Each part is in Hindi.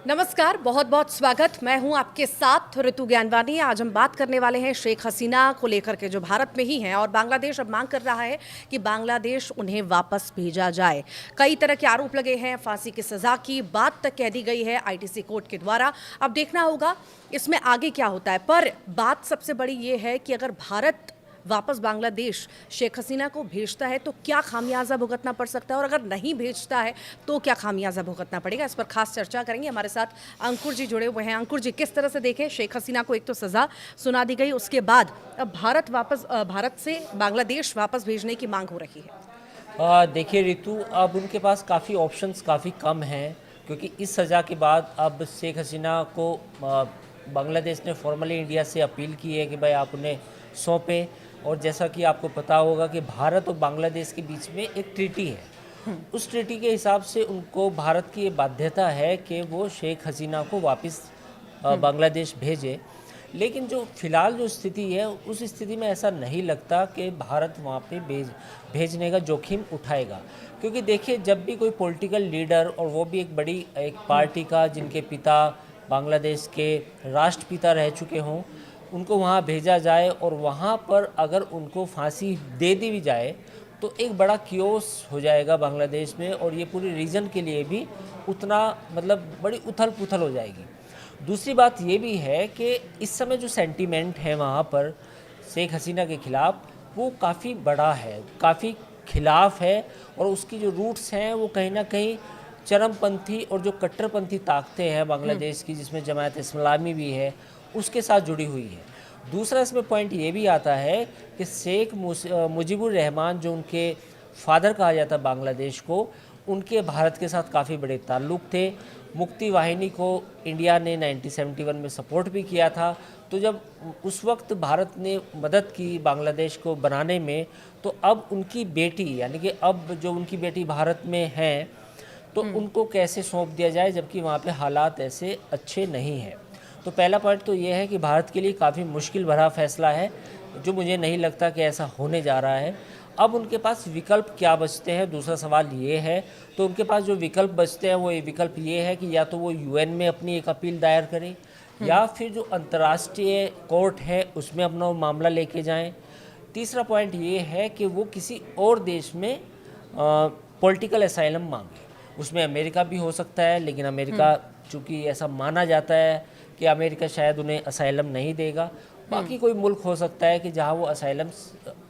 नमस्कार, बहुत बहुत स्वागत। मैं हूं आपके साथ ऋतु ज्ञानवानी। आज हम बात करने वाले हैं शेख हसीना को लेकर के, जो भारत में ही हैं और बांग्लादेश अब मांग कर रहा है कि बांग्लादेश उन्हें वापस भेजा जाए। कई तरह के आरोप लगे हैं, फांसी की सजा की बात तक कह दी गई है आईटीसी कोर्ट के द्वारा। अब देखना होगा इसमें आगे क्या होता है। पर बात सबसे बड़ी ये है कि अगर भारत वापस बांग्लादेश शेख हसीना को भेजता है तो क्या खामियाजा भुगतना पड़ सकता है, और अगर नहीं भेजता है तो क्या खामियाजा भुगतना पड़ेगा। इस पर खास चर्चा करेंगे। हमारे साथ अंकुर जी जुड़े हुए हैं। अंकुर जी, किस तरह से देखें, शेख हसीना को एक तो सज़ा सुना दी गई, उसके बाद अब भारत से बांग्लादेश वापस भेजने की मांग हो रही है। देखिए रितु, अब उनके पास काफ़ी ऑप्शंस काफ़ी कम हैं, क्योंकि इस सज़ा के बाद अब शेख हसीना को बांग्लादेश ने फॉर्मली इंडिया से अपील की है कि भाई आप उन्हें सौंपें। और जैसा कि आपको पता होगा कि भारत और बांग्लादेश के बीच में एक ट्रीटी है। उस ट्रीटी के हिसाब से उनको भारत की ये बाध्यता है कि वो शेख हसीना को वापस बांग्लादेश भेजे। लेकिन जो फ़िलहाल जो स्थिति है, उस स्थिति में ऐसा नहीं लगता कि भारत वहाँ पे भेजने का जोखिम उठाएगा। क्योंकि देखिए, जब भी कोई पॉलिटिकल लीडर, और वो भी एक बड़ी एक पार्टी का जिनके पिता बांग्लादेश के राष्ट्रपिता रह चुके हों, उनको वहाँ भेजा जाए और वहाँ पर अगर उनको फांसी दे दी भी जाए तो एक बड़ा कियोस हो जाएगा बांग्लादेश में, और ये पूरी रीजन के लिए भी उतना मतलब बड़ी उथल पुथल हो जाएगी। दूसरी बात ये भी है कि इस समय जो सेंटीमेंट है वहाँ पर शेख हसीना के ख़िलाफ़, वो काफ़ी बड़ा है, काफ़ी खिलाफ है, और उसकी जो रूट्स हैं वो कहीं ना कहीं चरमपंथी और जो कट्टरपंथी ताकतें हैं बांग्लादेश की, जिसमें जमात इस्लामी भी है, उसके साथ जुड़ी हुई है। दूसरा इसमें पॉइंट ये भी आता है कि शेख मुजीबुर रहमान, जो उनके फादर कहा जाता है बांग्लादेश को, उनके भारत के साथ काफ़ी बड़े ताल्लुक़ थे। मुक्ति वाहिनी को इंडिया ने 1971 में सपोर्ट भी किया था। तो जब उस वक्त भारत ने मदद की बांग्लादेश को बनाने में, तो अब उनकी बेटी, यानी कि अब जो उनकी बेटी भारत में हैं, तो उनको कैसे सौंप दिया जाए, जबकि वहाँ पे हालात ऐसे अच्छे नहीं हैं। तो पहला पॉइंट तो ये है कि भारत के लिए काफ़ी मुश्किल भरा फैसला है, जो मुझे नहीं लगता कि ऐसा होने जा रहा है। अब उनके पास विकल्प क्या बचते हैं, दूसरा सवाल ये है। तो उनके पास जो विकल्प बचते हैं वो ये विकल्प ये है कि या तो वो यूएन में अपनी एक अपील दायर करें, या फिर जो अंतर्राष्ट्रीय कोर्ट है उसमें अपना मामला लेके जाएं। तीसरा पॉइंट ये है कि वो किसी और देश में पॉलिटिकल असाइलम मांगे। उसमें अमेरिका भी हो सकता है, लेकिन अमेरिका चूँकि ऐसा माना जाता है कि अमेरिका शायद उन्हें असाइलम नहीं देगा। बाकी कोई मुल्क हो सकता है कि जहां वो असाइलम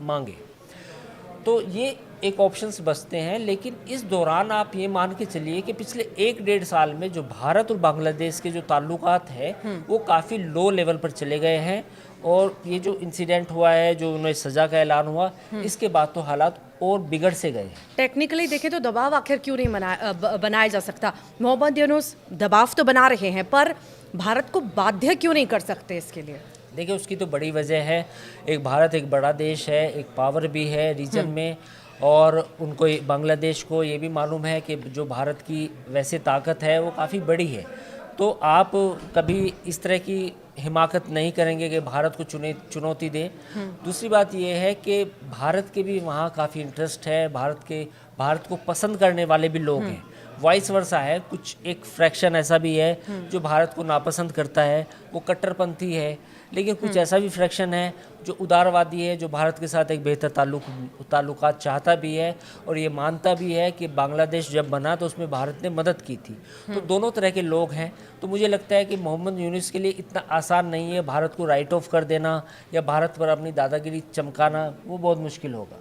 मांगे। तो ये एक ऑप्शंस बचते हैं। लेकिन इस दौरान आप ये मान के चलिए कि पिछले 1-1.5 साल में जो भारत और बांग्लादेश के जो ताल्लुकात हैं वो काफ़ी लो लेवल पर चले गए हैं। और ये जो इंसिडेंट हुआ है, जो उन्हें सज़ा का ऐलान हुआ, इसके बाद तो हालात और बिगड़ से गए। टेक्निकली देखें तो दबाव आखिर क्यों नहीं बनाया जा सकता। मोहम्मद यूनुस दबाव तो बना रहे हैं, पर भारत को बाध्य क्यों नहीं कर सकते इसके लिए। देखिए, उसकी तो बड़ी वजह है। एक भारत एक बड़ा देश है, एक पावर भी है रीजन में, और उनको बांग्लादेश को ये भी मालूम है कि जो भारत की वैसे ताकत है वो काफ़ी बड़ी है। तो आप कभी इस तरह की हिमाकत नहीं करेंगे कि भारत को चुनौती दें। दूसरी बात ये है कि भारत के भी वहाँ काफ़ी इंटरेस्ट है, भारत को पसंद करने वाले भी लोग हैं। वाइस वर्सा है, कुछ एक फ्रैक्शन ऐसा भी है जो भारत को नापसंद करता है, वो कट्टरपंथी है। लेकिन कुछ ऐसा भी फ्रैक्शन है जो उदारवादी है, जो भारत के साथ एक बेहतर ताल्लुकात चाहता भी है, और ये मानता भी है कि बांग्लादेश जब बना तो उसमें भारत ने मदद की थी। तो दोनों तरह के लोग हैं। तो मुझे लगता है कि मोहम्मद यूनुस के लिए इतना आसान नहीं है भारत को राइट ऑफ कर देना या भारत पर अपनी दादागिरी चमकाना, वो बहुत मुश्किल होगा।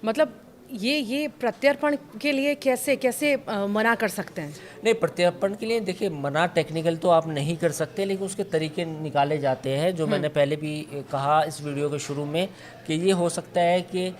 मतलब ये प्रत्यर्पण के लिए कैसे कैसे मना कर सकते हैं। नहीं, प्रत्यर्पण के लिए देखिए, मना टेक्निकल तो आप नहीं कर सकते, लेकिन उसके तरीके निकाले जाते हैं, जो मैंने पहले भी कहा इस वीडियो के शुरू में, कि ये हो सकता है कि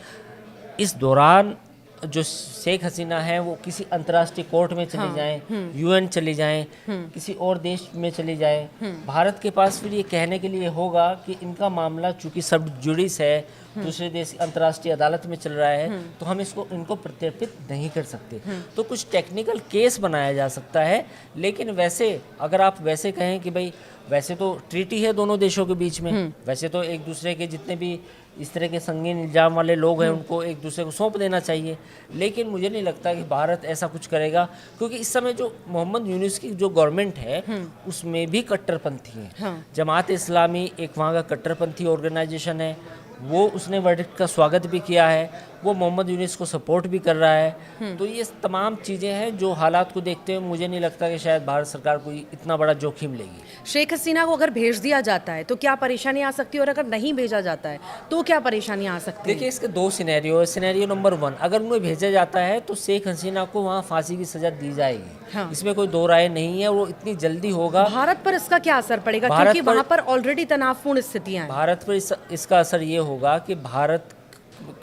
इस दौरान जो शेख हसीना है वो किसी अंतर्राष्ट्रीय कोर्ट में चली जाएं, यूएन चली जाएं, किसी और देश में चली जाएं। भारत के पास फिर ये कहने के लिए होगा कि इनका मामला चूंकि सब जुडिस है, दूसरे देश अंतर्राष्ट्रीय अदालत में चल रहा है, तो हम इनको प्रत्यर्पित नहीं कर सकते। तो कुछ टेक्निकल केस बनाया जा सकता है। लेकिन वैसे अगर आप वैसे कहें कि भाई वैसे तो ट्रीटी है दोनों देशों के बीच में, वैसे तो एक दूसरे के जितने भी इस तरह के संगीन इल्जाम वाले लोग हैं उनको एक दूसरे को सौंप देना चाहिए, लेकिन मुझे नहीं लगता कि भारत ऐसा कुछ करेगा, क्योंकि इस समय जो मोहम्मद यूनुस की जो गवर्नमेंट है उसमें भी कट्टरपंथी हैं। हाँ। जमात इस्लामी एक वहाँ का कट्टरपंथी ऑर्गेनाइजेशन है, वो उसने वर्डिक्ट का स्वागत भी किया है, वो मोहम्मद यूनुस को सपोर्ट भी कर रहा है। तो ये तमाम चीज़ें हैं जो हालात को देखते हुए मुझे नहीं लगता कि शायद भारत सरकार कोई इतना बड़ा जोखिम लेगी। शेख हसीना को अगर भेज दिया जाता है तो क्या परेशानी आ सकती है, और अगर नहीं भेजा जाता है तो क्या परेशानी आ सकती है? देखिए, इसके दो सिनेरियो है। सिनेरियो नंबर 1, अगर उन्हें भेजा जाता है तो शेख हसीना को वहाँ फांसी की सज़ा दी जाएगी। हाँ। इसमें कोई दो राय नहीं है, वो इतनी जल्दी होगा। भारत पर इसका क्या असर पड़ेगा, भारत क्योंकि पर- वहाँ पर ऑलरेडी तनावपूर्ण स्थितियां हैं। भारत पर इसका असर ये होगा कि भारत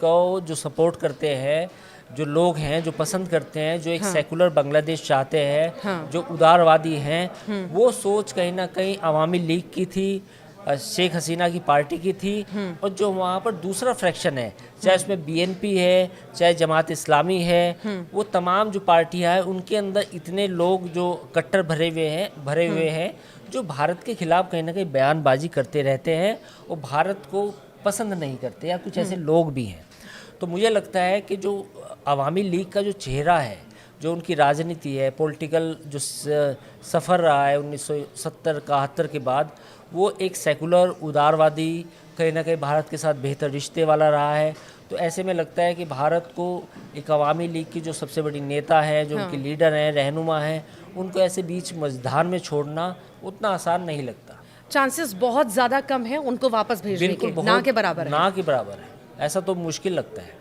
को जो सपोर्ट करते हैं, जो लोग हैं जो पसंद करते हैं, जो एक सेकुलर बांग्लादेश चाहते हैं, हाँ। जो उदारवादी हैं, वो सोच कहीं ना कहीं अवामी लीग की थी, शेख हसीना की पार्टी की थी। और जो वहाँ पर दूसरा फ्रैक्शन है, चाहे उसमें बीएनपी है, चाहे जमात इस्लामी है, वो तमाम जो पार्टियां हैं उनके अंदर इतने लोग जो कट्टर भरे हुए हैं जो भारत के खिलाफ कहीं ना कहीं बयानबाजी करते रहते हैं और भारत को पसंद नहीं करते, या कुछ ऐसे लोग भी हैं। तो मुझे लगता है कि जो अवामी लीग का जो चेहरा है, जो उनकी राजनीति है, पॉलिटिकल जो सफ़र रहा है 1970-71 के बाद, वो एक सेकुलर उदारवादी, कहीं ना कहीं भारत के साथ बेहतर रिश्ते वाला रहा है। तो ऐसे में लगता है कि भारत को एक अवामी लीग की जो सबसे बड़ी नेता है, जो उनके लीडर हैं, रहनुमा हैं, उनको ऐसे बीच मझधार में छोड़ना उतना आसान नहीं लगता। चांसेस बहुत ज्यादा कम है उनको वापस भेजने बिल्कुल, के, ना के बराबर है, ना के बराबर है, ऐसा तो मुश्किल लगता है।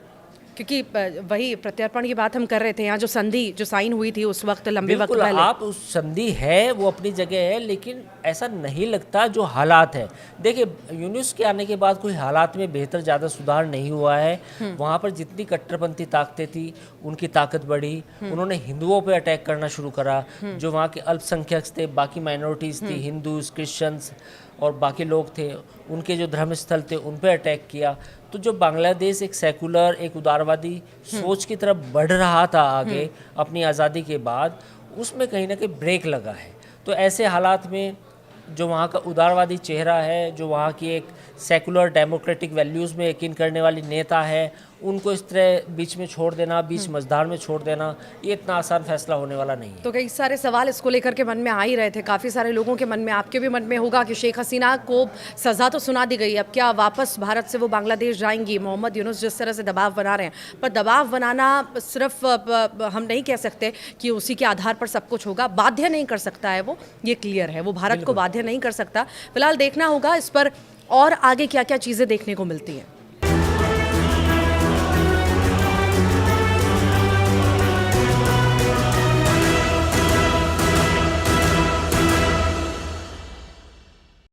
क्योंकि वही प्रत्यर्पण की बात हम कर रहे थे, यहाँ जो संधि जो साइन हुई थी उस वक्त लंबे वक्त बिल्कुल, पहले। आप उस संधि है वो अपनी जगह है, लेकिन ऐसा नहीं लगता जो हालात है। देखिए, यूनुस के आने के बाद कोई हालात में बेहतर ज़्यादा सुधार नहीं हुआ है। वहाँ पर जितनी कट्टरपंथी ताकतें थी उनकी ताकत बढ़ी, उन्होंने हिंदुओं पे अटैक करना शुरू करा। जो वहाँ के अल्पसंख्यक थे, बाकी माइनॉरिटीज़ थी, हिंदूज, क्रिश्चियंस और बाकी लोग थे, उनके जो धर्मस्थल थे उन पे अटैक किया। तो जो बांग्लादेश एक सेकुलर, एक उदारवादी सोच की तरफ बढ़ रहा था आगे अपनी आज़ादी के बाद, उसमें कहीं ना कहीं ब्रेक लगा है। तो ऐसे हालात में जो वहाँ का उदारवादी चेहरा है, जो वहाँ की एक सेकुलर डेमोक्रेटिक वैल्यूज़ में यकीन करने वाली नेता है, उनको इस तरह बीच में छोड़ देना, बीच मझधार में छोड़ देना, ये इतना आसान फैसला होने वाला नहीं है। तो कई सारे सवाल इसको लेकर के मन में आ ही रहे थे, काफ़ी सारे लोगों के मन में, आपके भी मन में होगा कि शेख हसीना को सज़ा तो सुना दी गई, अब क्या वापस भारत से वो बांग्लादेश जाएंगी? मोहम्मद यूनुस जिस तरह से दबाव बना रहे हैं, पर दबाव बनाना सिर्फ हम नहीं कह सकते कि उसी के आधार पर सब कुछ होगा, बाध्य नहीं कर सकता है वो, ये क्लियर है, वो भारत को बाध्य नहीं कर सकता। फिलहाल देखना होगा इस पर और आगे क्या क्या चीज़ें देखने को मिलती हैं।